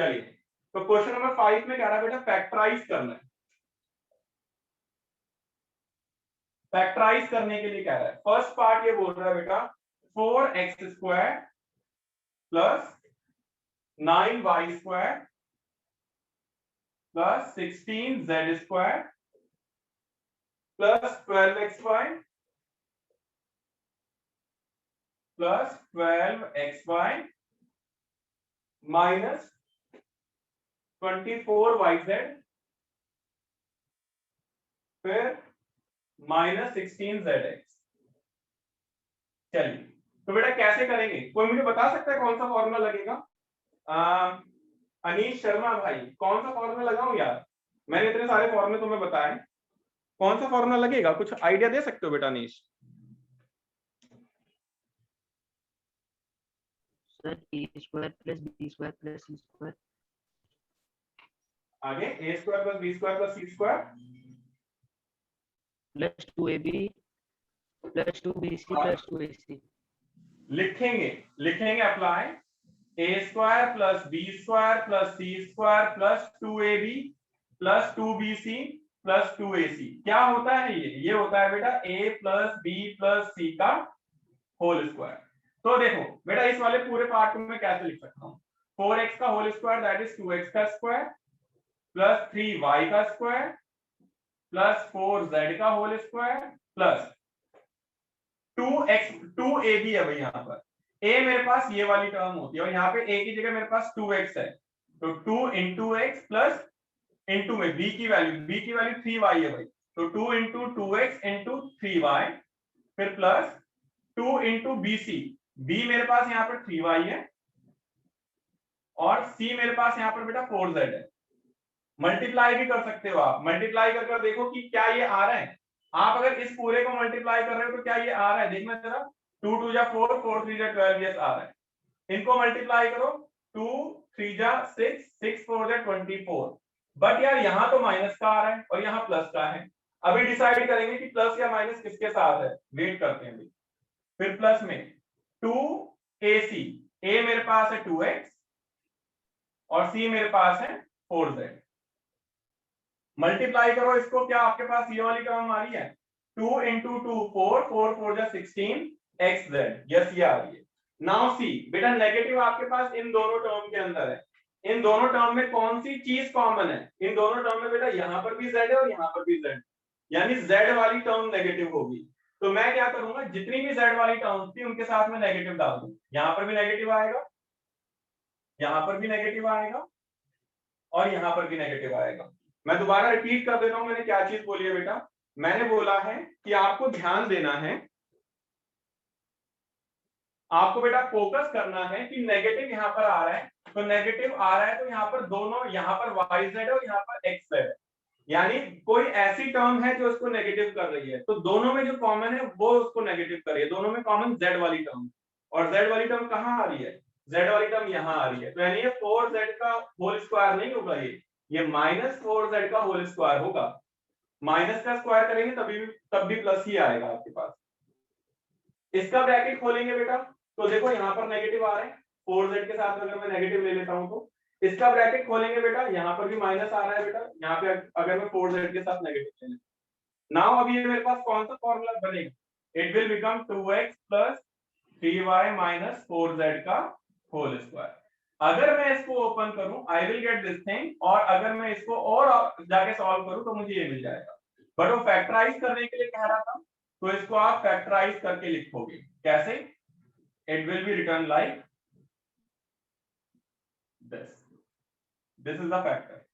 चलिए, तो question number 5 में कह रहा है बेटा फैक्टराइज करना है। फैक्टराइज करने के लिए कह रहा है, फर्स्ट पार्ट ये बोल रहा है बेटा 4x² plus 9y² plus 16z² plus 12xy plus 12xy minus 24yz फिर माइनस 16zx। चलिए, तो बेटा कैसे करेंगे, कोई मुझे बता सकता है कौन सा फॉर्मूला लगेगा? अनीश शर्मा भाई, कौन सा फॉर्मूला लगाऊं यार? मैंने इतने सारे फॉर्मूले तुम्हें बताए, कौन सा फॉर्मूला लगेगा? कुछ आइडिया दे सकते हो बेटा Anish? Sir a² plus b² plus c²। आगे a² plus b² plus c² plus 2ab plus 2bc plus 2ac। लिखेंगे apply a² plus b² plus c² plus 2ab plus 2bc plus 2ac। क्या होता है ये होता है बेटा a plus b plus c का होल स्क्वायर। तो देखो बेटा इस वाले पूरे पार्ट को मैं कैसे लिख सकता हूँ, 4x का whole square that is 2x का स्क्वायर प्लस 3y का स्क्वायर प्लस 4z का होल स्क्वायर प्लस 2ab है भाई, यहाँ पर a मेरे पास ये वाली टर्म होती है और यहाँ पे a की जगह मेरे पास 2x है, तो 2 इंटू एक्स प्लस इंटू में b की वैल्यू 3y है भाई, तो 2 इंटू 2x इंटू 3y फिर प्लस 2 इंटू bc, b मेरे पास यहाँ पर 3y है और c मेरे पास यहाँ पर बेटा 4z है। मल्टीप्लाई भी कर सकते हो आप, मल्टीप्लाई कर देखो कि क्या ये आ रहा है। आप अगर इस पूरे को मल्टीप्लाई कर रहे हो तो क्या ये आ रहा है, देखना जरा, 2 2 जा 4, 4 3 जा 12, यस आ रहा है। इनको मल्टीप्लाई करो, 2 3 जा 6, 6 4 जा 24। बट यार यहाँ तो माइनस का आ रहा है और यहाँ प्लस का है। अभी डिसाइड करेंगे कि प्लस या माइनस किसके साथ है, वेट करते हैं। फिर प्लस में 2ac, a मेरे पास है 2x और c मेरे पास है 4z। मल्टीप्लाई करो इसको, क्या आपके पास ये वाली टर्म आ रही है, 2 इंटू 2 4, 4 4 जा 16 xz, यस ये आ रही है। नाउ सी बेटा नेगेटिव आपके पास इन दोनों टर्म के अंदर है, इन दोनों टर्म में कौन सी चीज कॉमन है? इन दोनों टर्म में बेटा यहाँ पर भी z है और यहाँ पर भी z, यानी z वाली टर्म नेगेटिव होगी। तो मैं क्या करूंगा, जितनी भी z वाली टर्म थी उनके साथ में नेगेटिव डाल दूं, यहाँ पर भी नेगेटिव आएगा, यहाँ पर भी नेगेटिव आएगा और यहाँ पर भी नेगेटिव आएगा। मैं दोबारा रिपीट कर देता हूं, मैंने क्या चीज बोली है बेटा, मैंने बोला है कि आपको ध्यान देना है, आपको बेटा फोकस करना है कि नेगेटिव यहाँ पर आ रहा है, तो नेगेटिव आ रहा है तो यहाँ पर दोनों, यहाँ पर yz है और यहाँ पर xz है, यानी कोई ऐसी टर्म है जो उसको नेगेटिव कर रही है, तो दोनों में जो कॉमन है वो उसको नेगेटिव कर रही है। दोनों में कॉमन z वाली टर्म, और z वाली टर्म कहाँ आ रही है, z वाली टर्म यहाँ आ रही है, तो यानी ये 4z का होल स्क्वायर नहीं होगा, ये माइनस 4z का होल स्क्वायर होगा। माइनस का स्क्वायर करेंगे तब भी प्लस ही आएगा आपके पास। इसका ब्रैकेट खोलेंगे बेटा, तो देखो यहाँ पर नेगेटिव आ रहे हैं, 4z के साथ अगर मैं नेगेटिव ले लेता हूं तो इसका ब्रैकेट खोलेंगे बेटा, यहाँ पर भी माइनस आ रहा है बेटा, यहाँ पे अगर मैं 4z के साथ नेगेटिव ले लेता। नाउ अभी ये मेरे पास कौन सा फॉर्मूला बनेगा, it will become 2x plus 3y minus 4z का होल स्क्वायर। अगर मैं इसको ओपन करूं I will get this thing, और अगर मैं इसको और जाके सॉल्व करूं तो मुझे ये मिल जाएगा। बट वो फैक्टराइज करने के लिए कह रहा था, तो इसको आप फैक्टराइज करके लिखोगे कैसे, it will be return like this is the factor.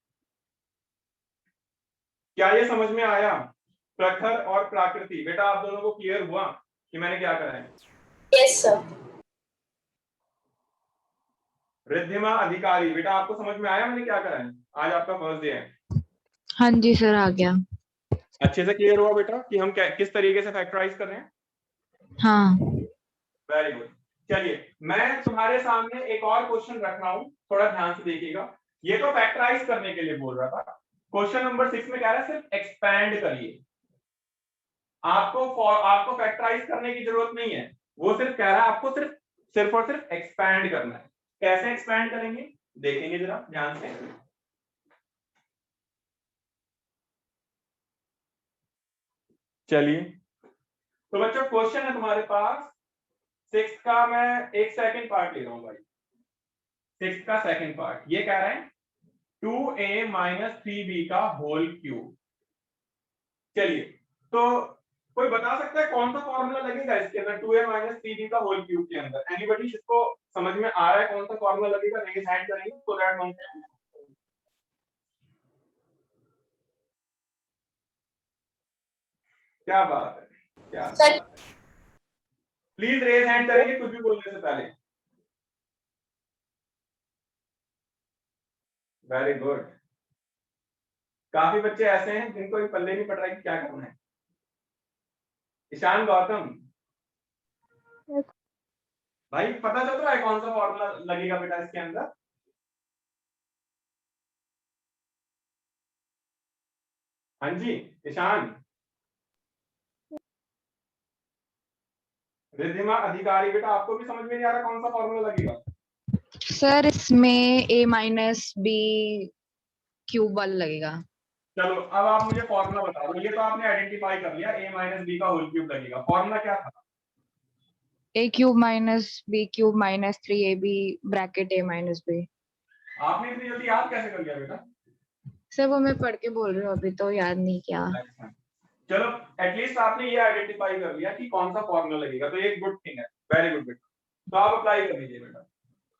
क्या ये समझ में आया? प्रखर और प्राकृति, बेटा आप दोनों को क्लियर हुआ कि मैंने क्या करा है? Yes sir. रिद्धिमा अधिकारी, बेटा आपको समझ में आया मैंने क्या करा है? आज आपका फर्स्ट डे है। हाँ जी सर, आ गया। अच्छे से क्लियर हुआ बेटा कि हम किस तरीके से फैक्टराइज कर रहे हैं? हाँ। Very good. चलिए मैं तुम्हारे सामने एक और क्वेश्चन रख रहा हूं, थोड़ा ध्यान से देखिएगा। ये तो फैक्टराइज करने के लिए बोल रहा था, क्वेश्चन नंबर 6 में कह रहा है सिर्फ एक्सपैंड करिए। आपको फैक्टराइज करने की जरूरत नहीं है, वो सिर्फ कह रहा है आपको सिर्फ और सिर्फ एक्सपैंड करना है। कैसे एक्सपैंड करेंगे, देखेंगे जरा ध्यान से। चलिए तो बच्चों क्वेश्चन है तुम्हारे पास 6 का, मैं एक सेकंड पार्ट ले रहा हूं भाई। 6 का सेकंड पार्ट ये कह रहे हैं 2a माइनस 3b का होल क्यूब। चलिए तो कोई बता सकता है कौन सा फॉर्मूला लगेगा इसके अंदर 2a माइनस 3b का होल क्यूब के अंदर? एनीबॉडी जिसको समझ में आ रहा है कौन सा फॉर्मूला लगेगा रेज हैंड करेंगे सो दैट हम क्या बात है, क्या बात है। प्लीज रेज हैंड करेंगे कुछ भी बोलने से पहले। Very good. काफी बच्चे ऐसे हैं जिनको ये पल्ले नहीं पड़ रहा है कि क्या करना है। ईशान गौतम भाई पता चल रहा है कौन सा फॉर्मूला लगेगा बेटा इसके अंदर? हाँ जी ईशान। रिद्धिमा अधिकारी बेटा आपको भी समझ में नहीं आ रहा कौन सा फॉर्मूला लगेगा? सर इसमें a माइनस b क्यूब वाला लगेगा। चलो अब आप मुझे फॉर्मूला बता दो। ये तो आपने आइडेंटिफाई कर लिया a माइनस बी का होल क्यूब लगेगा। फॉर्मूला क्या था? a cube minus b cube minus 3ab bracket a minus b। आपने इतनी जल्दी याद कैसे कर लिया बेटा? सर वो मैं पढ़ के बोल रही हूँ, अभी तो याद नहीं किया। अच्छा चलो एटलीस्ट आपने ये आइडेंटिफाई कर लिया कि कौन सा फॉर्मूला लगेगा, तो ये एक गुड थिंग है। वेरी गुड बेटा। तो आप अप्लाई कर लीजिए बेटा।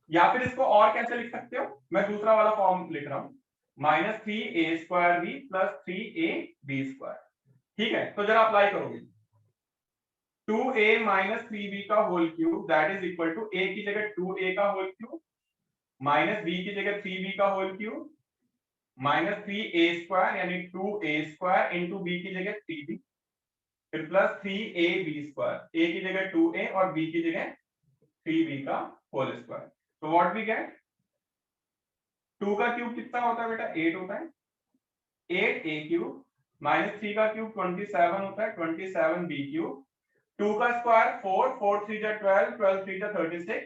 या फिर इसको और कैसे लिख सकते हो, मैं दूसरा वाला फॉर्म लिख रहा हूं minus 3a² b plus 3ab²। ठीक है तो जरा अप्लाई करोगे 2a माइनस 3b का whole cube that is equal to a की जगह 2a का होल क्यूब माइनस b की जगह 3b का होल क्यूब माइनस 3a² यानी 2a² इंटू b की जगह 3b फिर प्लस 3ab²। a की जगह 2a और b की जगह 3b का होल स्क्वायर। तो व्हाट वी गेट 2 का क्यूब कितना होता है बेटा 8 होता है 8a क्यूब माइनस 3 का क्यूब 27 होता है 27b क्यूब 2 का स्क्वायर 4 4 3 जा 12 12 3 जा 36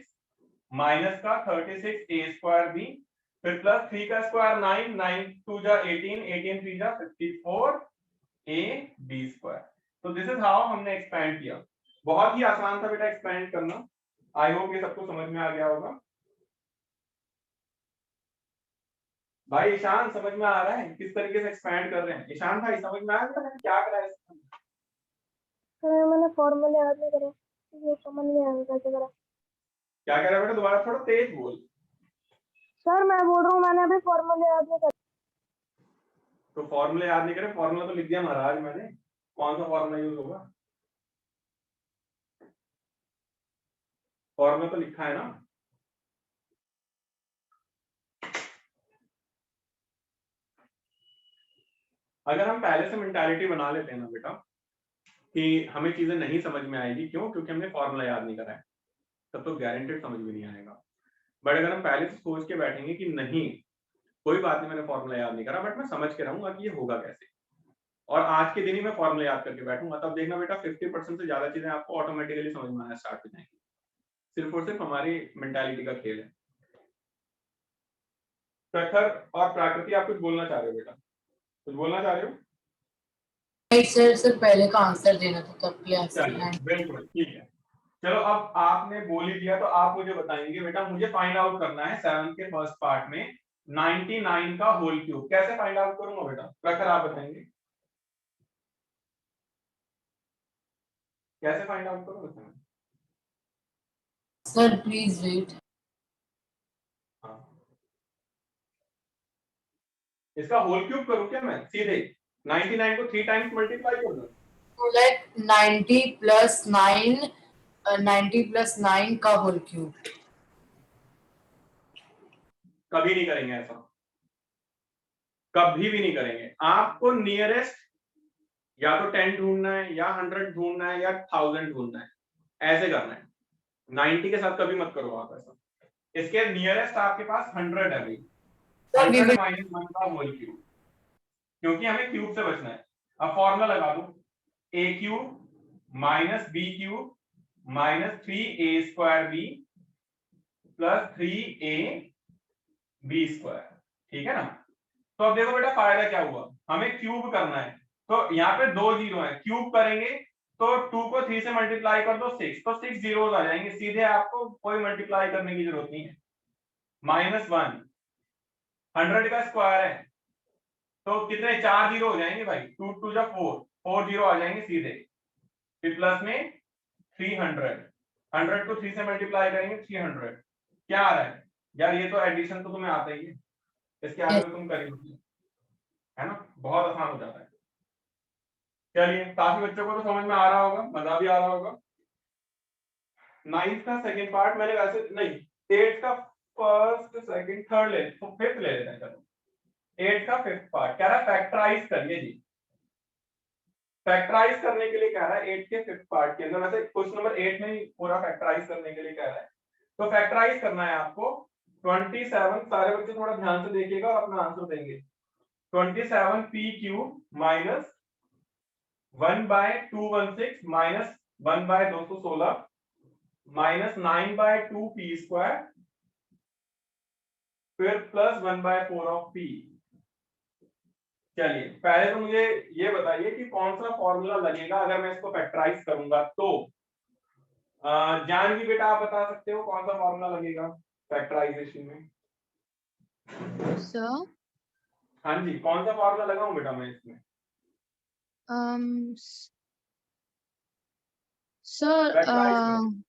माइनस का 36a²b फिर प्लस 3 का स्क्वायर 9 9 2 जा 18 18 3 जा 54ab²। तो दिस इज हाउ हमने एक्सपेंड किया। बहुत ही आसान था बेटा एक्सपेंड करना। आई होप ये सबको समझ में आ गया होगा। भाई ईशान समझ में आ रहा है किस तरीके से एक्सपेंड कर रहे हैं? ईशान भाई समझ में आ गया मैंने क्या करा है? सर मैंने फॉर्मूले याद नहीं करे, ये समझ नहीं आया कैसे करा। क्या कह रहा है बेटा? दोबारा थोड़ा तेज बोल। सर मैं बोल रहा हूँ मैंने अभी फॉर्मूले याद नहीं करे। तो फॉर्मूले याद नहीं करे? फॉर्मूला तो लिख दिया महाराज मैंने। कौन सा फॉर्मूला यूज होगा? फॉर्मूला तो लिखा है ना। अगर हम पहले से मेंटालिटी बना लेते हैं ना बेटा कि हमें चीजें नहीं समझ में आएगी, क्यों? क्योंकि हमने फॉर्मूला याद नहीं करा है, तब तो गारंटेड समझ में नहीं आएगा। बट अगर हम पहले से सोच के बैठेंगे कि नहीं कोई बात नहीं मैंने फॉर्मूला याद नहीं करा बट मैं समझ के रहूंगा कि ये होगा कैसे, और आज के दिन ही मैं फॉर्मूला याद करके बैठूंगा, तब देखना बेटा 50% से ज्यादा चीजें आपको ऑटोमेटिकली समझ में आना स्टार्ट हो जाएंगी। सिर्फ और सिर्फ हमारी मेंटालिटी का खेल है। प्रखर और प्राकृति आप कुछ बोलना चाह रहे हो बेटा? कुछ बोलना चाह रहे हो? नहीं सर, सर पहले का आंसर देना था तब क्लास चलिए बिल्कुल ठीक है। चलो अब आपने बोल ही दिया तो आप मुझे बताएंगे बेटा, मुझे फाइंड आउट करना है 7th के फर्स्ट पार्ट में 99 का होल क्यूब। कैसे फाइंड आउट करूंगा बेटा? प्रखर आप बताएंगे कैसे फाइंड आउट करूंगा? Sir please wait. हाँ इसका होल क्यूब करूं क्या मैं सीधे? 99 को 3 टाइम्स मल्टीप्लाई कर दूं? तो लाइक 90 प्लस 9 90 प्लस 9 का होल क्यूब। कभी नहीं करेंगे ऐसा, कभी भी नहीं करेंगे। आपको नियरेस्ट या तो 10 ढूंढना है या 100 ढूंढना है या 1000 ढूंढना है, ऐसे करना है। 90 के साथ कभी मत करो आप ऐसा। इसके नियरेस्ट आपके पास 100 है भाई, 100 माइनस 1 का होल क्यूब, क्योंकि हमें क्यूब से बचना है। अब फॉर्मूला लगा दो a cube minus b cube minus 3a² b plus 3a B square, ठीक है ना। तो अब देखो बेटा फायदा क्या हुआ, हमें क्यूब करना है, तो यहाँ पे 2 जीरो है, क्यूब करेंगे तो 2 को 3 से मल्टीप्लाई कर दो 6, तो 6 जीरोस आ जाएंगे सीधे, आपको कोई मल्टीप्लाई करने की जरूरत नहीं है। -1 100 का स्क्वायर है तो कितने 4 जीरो हो जाएंगे भाई, 2 2 जा 4 जीरो आ जाएंगे सीधे, फिर प्लस में 300, 100 को 3 से मल्टीप्लाई करेंगे 300, क्या आ रहा है यार, ये तो एडिशन तो तुम्हें आता ही है, इसके आगे तो तुम करेंगे, है ना, बहुत आसान हो जाता है। चलिए काफी बच्चों को तो समझ में आ रहा होगा, मजा भी आ रहा होगा। 9th का सेकंड पार्ट मैंने वैसे नहीं, 8th का फर्स्ट सेकंड थर्ड ले, तो 5th ले लेते हैं, चलो 8th का 5th पार्ट कह रहा है फैक्टराइज करिए जी। फैक्टराइज करने के लिए कह रहा है 8 के 5th पार्ट के अंदर, वैसे क्वेश्चन नंबर 8 में ही पूरा फैक्टराइज करने के लिए कह रहा है, तो फैक्टराइज करना है आपको 27, सारे बच्चे थोड़ा ध्यान से देखिएगा और अपना आंसर देंगे। 27 P cube minus 1/216 minus 1/216 minus 9/2 P square फिर प्लस 1/4 ऑफ पी। चलिए पहले तो मुझे ये बताइए कि कौन सा फॉर्मूला लगेगा अगर मैं इसको फैक्टराइज करूंगा, तो जानवी बेटा आप बता सकते हो कौन सा फॉर्मूला लगेगा फैक्टराइजेशन में? सर हाँ जी, कौन सा फॉर्मूला लगाऊं बेटा मैं इसमें? सर फैक्टराइज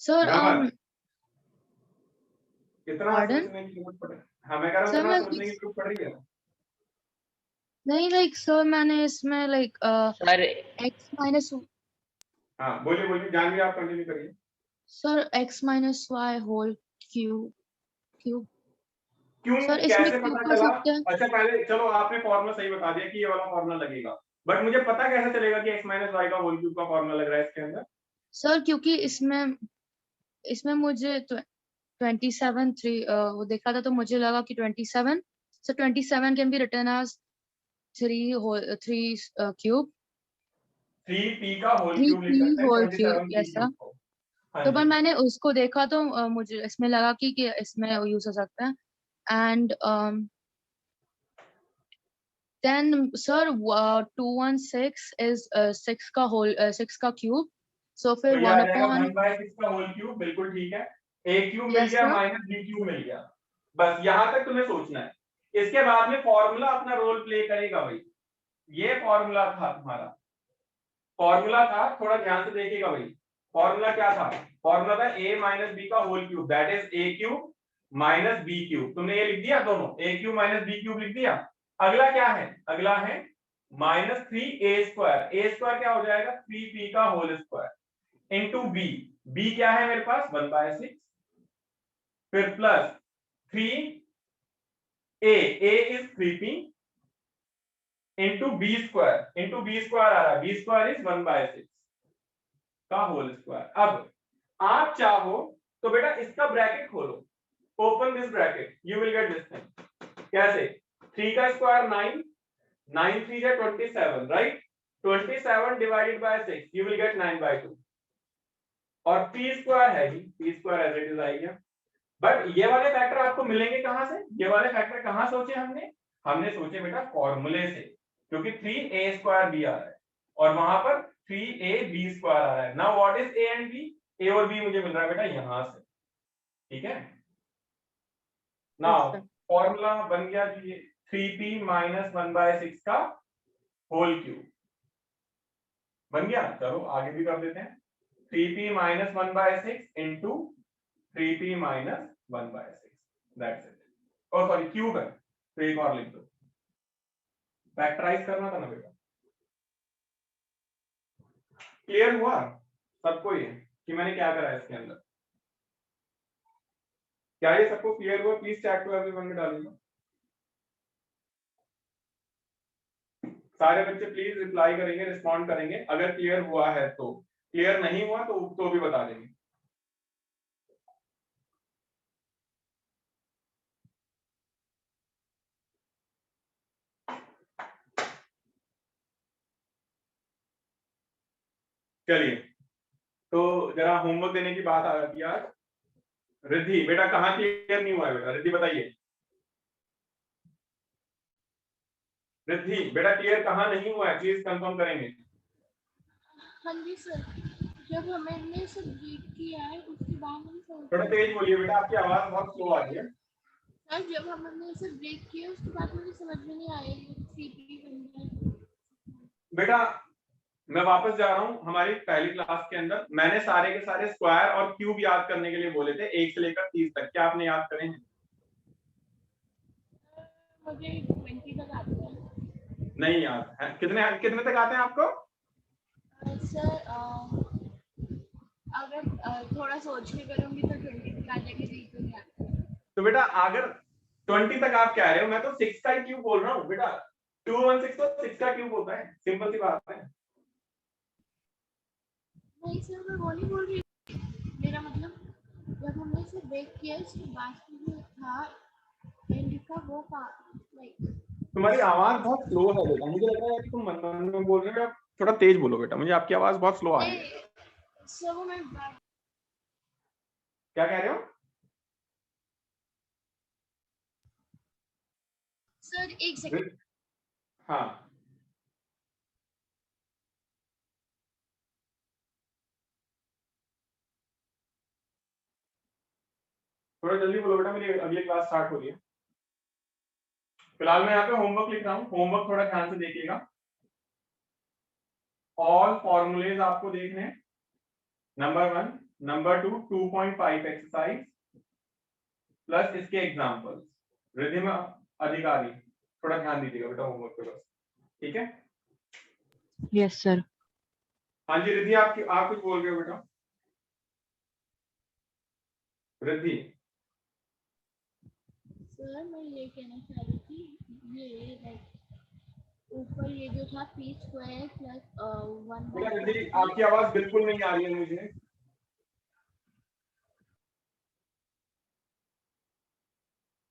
सर इतना Pardon? सोचने की जरूरत पड़, हाँ मैं कह रहा हूँ सर इतना मैं सोचने की जरूरत पड़ रही है। नहीं लाइक सर मैंने इसमें लाइक सर x माइनस हाँ बोलिए बोलिए, जानवी आप कंटिन्यू करिए। Sir x minus Y whole cube cube क्यों, सर इसमें कैसे क्यूब पता कर चला? सकते हैं। अच्छा पहले चलो आपने फॉर्मूला सही बता दिया कि ये वाला फॉर्मूला लगेगा, बट मुझे पता कैसे चलेगा कि x माइनस वाई का होल क्यूब का फॉर्मूला लग रहा है इसके अंदर? सर क्योंकि इसमें इसमें मुझे 27 वो देखा था तो मुझे लगा कि 27, so 27 can be written as 3 cube 3p का होल 3 क्यूब लिख p सकते हैं whole cube 27p yes sir. Cube को। हाँ तो जी, पर मैंने उसको देखा तो मुझे इसमें लगा कि इसमें यूज हो सकता है एंड देन सर 216 इज 6 का होल 6 का क्यूब सो तो फिर ये आ 1 जाएगा अपॉन 1/6 का होल क्यूब, बिल्कुल ठीक है। a क्यूब मिल यस गया सर माइनस b क्यूब मिल गया, बस यहां तक तुम्हें सोचना है। इसके बाद में फॉर्मूला अपना रोल प्ले करेगा भाई, ये फॉर्मूला था तुम्हारा, फॉर्मूला था, थोड़ा ध्यान से देखिएगा भाई। फॉर्मूला क्या था? फॉर्मूला था a माइनस बी का whole cube, that is a cube minus b cube. तुमने ये लिख दिया दोनों, a cube minus b cube लिख दिया। अगला क्या है? अगला है -3a², a² क्या हो जाएगा? 3p का whole square into b, b क्या है मेरे पास? 1/6, फिर plus 3a, a is 3p into b square, into b square आ रहा है, b स्क्वायर इज 1/6 का होल स्क्वायर। अब आप चाहो तो बेटा इसका ब्रैकेट खोलो, open this bracket, you will get this thing. कैसे? 3 का स्क्वायर 9, 9 3 जा 27, right? 27 divided by 6, you will get 9/2, और p स्क्वायर है ही, p square as it is आएगा। बट ये वाले फैक्टर आपको मिलेंगे कहां से? ये वाले फैक्टर कहां सोचे हमने? हमने सोचे बेटा फॉर्मूले से, क्योंकि 3a² b आ रहा है और वहां पर 3ab² आ रहा है। Now what is a and b? a और b मुझे मिल रहा है बेटा यहां से, ठीक है। Now sir. फॉर्मूला बन गया जी, 3p माइनस 1/6 का होल क्यूब बन गया। चलो आगे भी कर देते हैं, 3p minus 1/6 into 3p minus 1/6, that's it. और सॉरी क्यूब है तो एक और लिख दो, फैक्टराइज करना था ना बेटा। क्लियर हुआ सबको ये कि मैंने क्या करा है इसके अंदर? क्या ये सबको क्लियर हुआ? प्लीज चैट टू एवरीवन में डालिएगा, सारे बच्चे प्लीज रिप्लाई करेंगे, रिस्पॉन्ड करेंगे अगर क्लियर हुआ है तो। क्लियर नहीं हुआ तो भी बता देंगे। चलिए तो जरा होमवर्क देने की बात आ जाती है यार। रिद्धि बेटा कहाँ क्लियर नहीं हुआ है बेटा, रिद्धि बताइए। रिद्धि बेटा क्लियर कहाँ नहीं हुआ है, प्लीज कंफर्म करेंगे। हाँ जी सर, जब हमने सब रीड किया है उसके बाद हम थोड़ा तेज बोलिए बेटा, आपकी आवाज बहुत स्लो आ रही है। सर जब हमने इसे ब्रेक किया उसके बाद मुझे समझ में नहीं आया ये 3p बन गया। बेटा मैं वापस जा रहा हूँ हमारी पहली क्लास के अंदर, मैंने सारे के सारे स्क्वायर और क्यूब याद करने के लिए बोले थे 1 से लेकर 30 तक। क्या आपने याद करे हैं? मुझे 20 तक आता है। नहीं याद है? कितने कितने तक आते हैं आपको? सर अगर थोड़ा सोच के करूंगी तो 20 तक आ जाएगी, 3 तो नहीं आता। तो बेटा अगर 20 तक आप कह रहे हो, मैं तो 6 का ही क्यूब बोल रहा हूँ बेटा। 216 तो 6 का क्यूब होता है, सिंपल सी बात है। नहीं सर मैं वो नहीं बोल रही, मेरा मतलब जब हमने इसे ब्रेक किया इसके बाद जो था एंड का वो लाइक। तुम्हारी आवाज बहुत स्लो है बेटा, मुझे लग रहा है कि तुम मन मन में बोल रहे हो। आप थोड़ा तेज बोलो बेटा, मुझे आपकी आवाज बहुत स्लो आ रही है। सर वो मैं क्या कह रहे हो? सर एक सेकंड। हाँ थोड़ा जल्दी बोलो बेटा, मेरी अगली क्लास स्टार्ट हो रही है। फिलहाल मैं यहाँ पे होमवर्क लिख रहा हूँ, होमवर्क थोड़ा ध्यान से देखिएगा। ऑल फॉर्मूलेज आपको देखने हैं। नंबर 1, नंबर 2 2.5 एक्सरसाइज प्लस इसके एग्जाम्पल्स। रिधिमा अधिकारी थोड़ा ध्यान दीजिएगा बेटा होमवर्क पे बस, ठीक है? Yes sir. हाँ जी रिद्धि, आप कुछ बोल रहे हो बेटा? रिद्धि सर मैं ये कहना चाह रही थी, ये लाइक ऊपर ये जो था p स्क्वायर प्लस 1 बेटा बाय रिद्धि आपकी आवाज बिल्कुल नहीं आ रही है मुझे।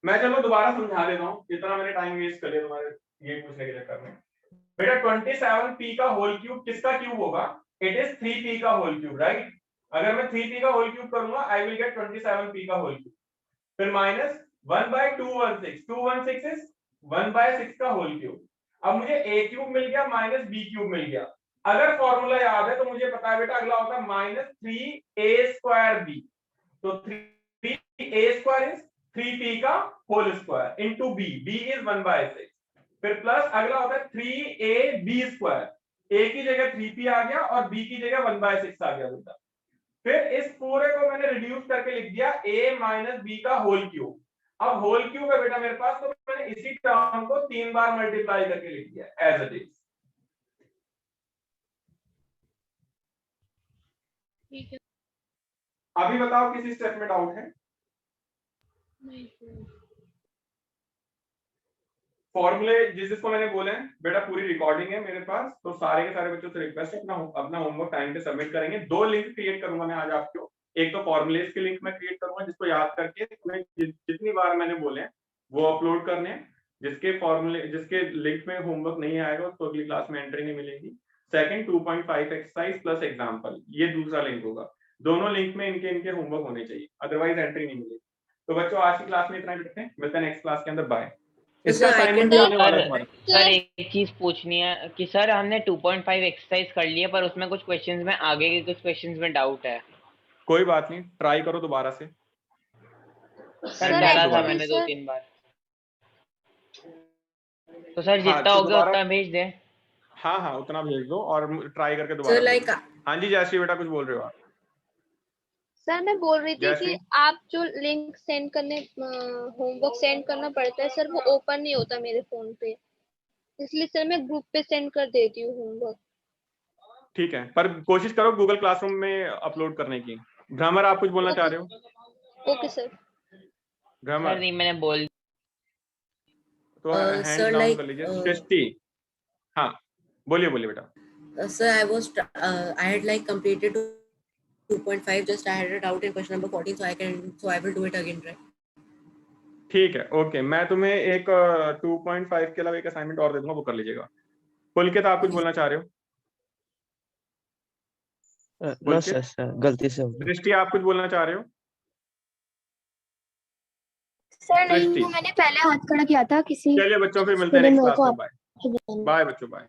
मैं चलो दोबारा समझा देता हूँ, इतना मैंने टाइम वेस्ट कर लिया तुम्हारे ये पूछने के चक्कर में। बेटा 27p का होल क्यूब किसका क्यूब होगा? इट इज 3p का होल क्यूब, राइट? अगर मैं 3p का होल क्यूब करूंगा आई विल गेट 27p का होल क्यूब। फिर माइनस 1 बाय 216, 216 इज 1 बाय 6 का होल क्यूब। अब मुझे a क्यूब मिल गया माइनस b क्यूब मिल गया। अगर फॉर्मूला याद है तो मुझे पता है बेटा अगला होता है माइनस 3a स्क्वायर b। तो 3a स्क्वायर इज 3p का whole square into b, b is 1 by 6। फिर प्लस अगला होता है 3ab स्क्वायर, a की जगह 3p आ गया और b की जगह 1 बाय 6 आ गया बेटा। फिर इस पूरे को मैंने रिड्यूस करके लिख दिया a माइनस b का होल क्यूब। अब होल क्यूब है बेटा मेरे पास, तो मैंने इसी टर्म को 3 बार मल्टीप्लाई करके लिख दिया एज इट इज। ठीक है। अभी बताओ किसी स्टेप में डाउट है? नहीं सर। फॉर्मूले जिसको मैंने बोले हैं बेटा, पूरी रिकॉर्डिंग है मेरे पास, तो सारे के सारे बच्चों से रिक्वेस्ट है अपना होमवर्क टाइम पे सबमिट करेंगे। 2 लिंक क्रिएट करूंगा मैं आज आपको। एक तो फॉर्मुलेज के लिंक में क्रिएट करूंगा जिसको याद करके तुम्हें जितनी बार मैंने बोले हैं वो अपलोड करने हैं। जिसके लिंक में होमवर्क नहीं आएगा उसको अगली क्लास में एंट्री नहीं मिलेगी। सेकंड 2.5 एक्सरसाइज प्लस एग्जाम्पल, ये दूसरा लिंक होगा। दोनों लिंक में इनके होमवर्क होने चाहिए, अदरवाइज एंट्री नहीं मिलेगी। तो बच्चों आज की क्लास में इतना करते हैं, मिलते हैं नेक्स्ट क्लास के अंदर। बाय। इसका असाइनमेंट भी आने वाला है तुम्हारा। सर एक चीज पूछनी है कि सर हमने 2.5 एक्सरसाइज कर लिया पर उसमें कुछ क्वेश्चंस में आगे के कुछ क्वेश्चंस में डाउट है। कोई बात नहीं, ट्राई करो दोबारा से। सर Sir, करा था दोबारा। मैंने 2-3 बार। तो सर हाँ, जितना तो हो गया दोबारा उतना भेज दें। हाँ उतना भेज दो और ट्राई करके दोबारा भेज दो। हाँ जी जयश्री बेटा कुछ बोल रहे हो आप? सर मैं बोल रही थी जयश्री कि आप जो लिंक सेंड करने होमवर्क सेंड करना पड़ता है सर, वो ओपन नहीं होता मेरे फोन पे, इसलिए सर मैं ग्रुप पे सेंड कर देती हूँ होमवर्क। ठीक है, पर कोशिश करो गूगल क्लासरूम में अपलोड करने की। भ्रमर आप कुछ बोलना चाह रहे हो? Okay sir. भ्रमर सर नहीं मैंने बोल तो हैंड डाउन कर लीजिए। सृष्टि हाँ बोलिए बेटा। Sir, I had like completed 2.5. Just I had it out in question number 14, so I will do it again, right? ठीक है ओके, मैं तुम्हें एक 2.5 के अलावा एक असाइनमेंट और दे दूंगा, वो कर लीजिएगा। पुलकित आप कुछ बोलना चाह रहे हो? नो पुलकित? सर गलती से हो गया। दृष्टि आप कुछ बोलना चाह रहे हो? सर नहीं, सृष्टि। वो मैंने पहले हाथ खड़ा किया था किसी चलिए बच्चों फिर मिलते हैं नेक्स्ट मेरे क्लास को में। बाय बाय बच्चों, बाय।